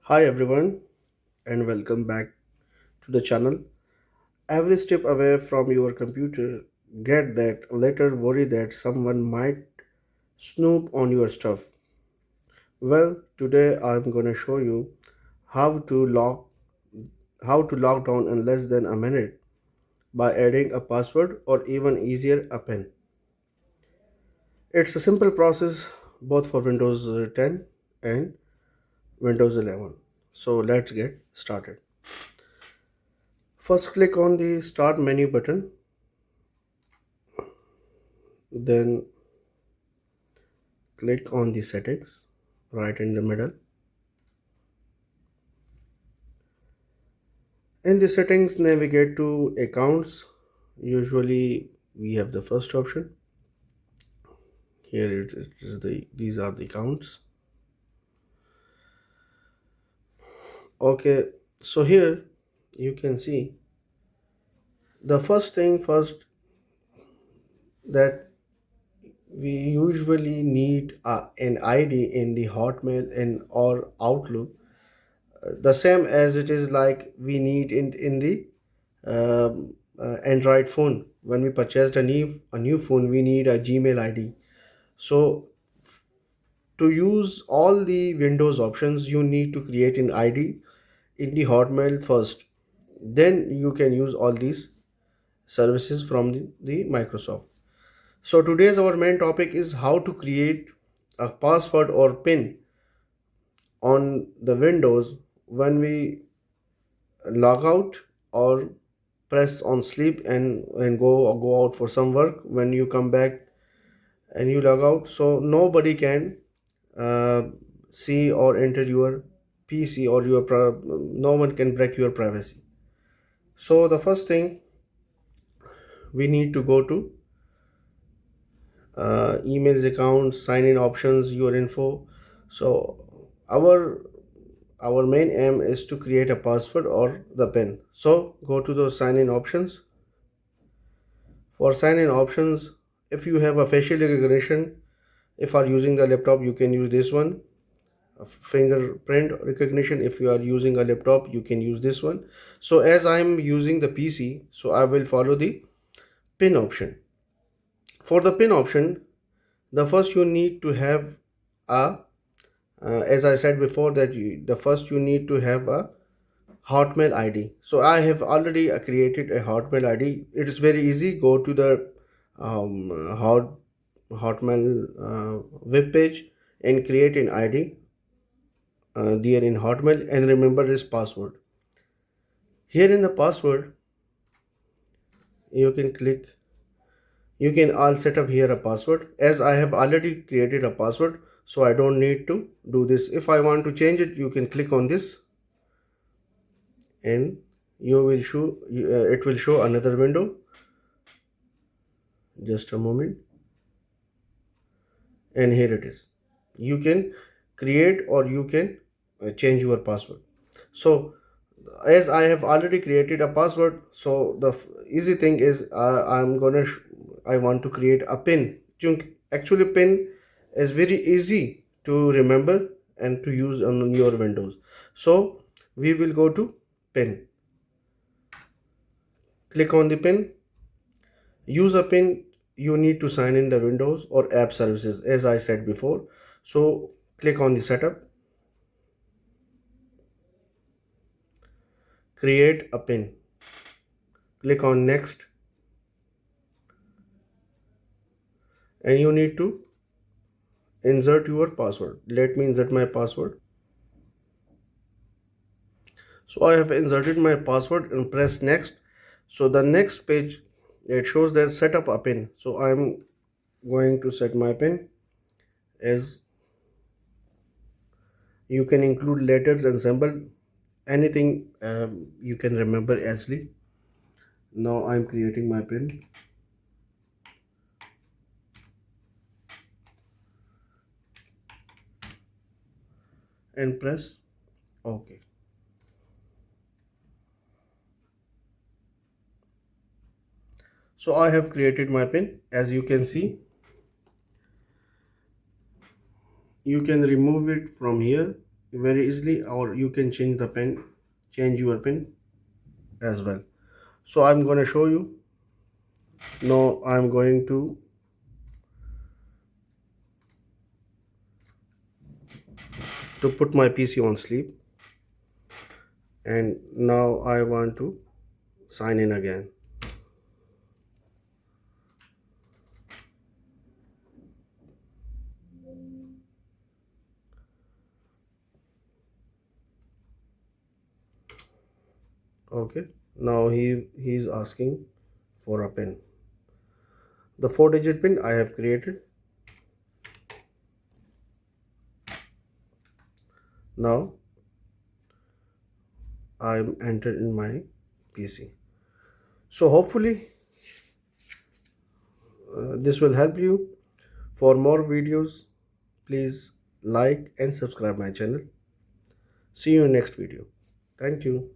Hi everyone and welcome back to the channel. Every step away from your computer, get that later worry that someone might snoop on your stuff. Well, today I'm going to show you how to lock how to lock down in less than a minute by adding a password or even easier a pin. It's a simple process both for Windows 10 and Windows 11. So let's get started. First click on the start menu button, then click on the settings right in the middle. In the settings, navigate to accounts. Usually we have the first option. Here it is these are the accounts. Okay, so here you can see the first thing first that we usually need an ID in the Hotmail and or Outlook, the same as it is like we need in the Android phone. When we purchased a new phone, we need a Gmail ID. So to use all the Windows options, you need to create an ID in the Hotmail first. Then you can use all these services from the Microsoft. So today's our main topic is how to create a password or PIN on the Windows when we log out or press on sleep and go out for some work. When you come back and you log out, so nobody can uh, see or enter your PC or no one can break your privacy. So the first thing, we need to go to emails, accounts, sign in options, your info. So our our main aim is to create a password or the pin. So go to the sign in options. For sign in options, if you have a facial recognition, if are using the laptop, you can use this one. Fingerprint recognition, if you are using a laptop, you can use this one. So as I'm using the PC, so I will follow the pin option. For the pin option, the first you need to have a as I said before that the first you need to have a Hotmail ID. So I have already created a Hotmail ID. It is very easy. Go to the Hotmail web page and create an ID there in Hotmail and remember this password. Here in the password, you can click. You can all set up here a password. As I have already created a password, so I don't need to do this. If I want to change it, you can click on this and you will show it will show another window. Just a moment, and here it is. You can create or you can change your password. So as I have already created a password, so the easy thing is I want to create a pin. Actually, pin is very easy to remember and to use on your Windows. So we will go to pin. Click on the pin. Use a pin. You need to sign in the Windows or app services, as I said before. So click on the setup. Create a pin. Click on next, and you need to insert your password. Let me insert my password. So I have inserted my password and press next. So the next page, it shows that set up a pin. So I'm going to set my pin as you can include letters and symbol, anything you can remember easily. Now I'm creating my pin and press OK. So I have created my pin. As you can see, you can remove it from here very easily, or you can change your pin as well. So I'm going to show you. Now I'm going to put my PC on sleep, and now I want to sign in again. Okay, now he's asking for a pin. The 4-digit pin I have created. Now I'm entered in my PC. So hopefully this will help you. For more videos, please like and subscribe my channel. See you in next video. Thank you.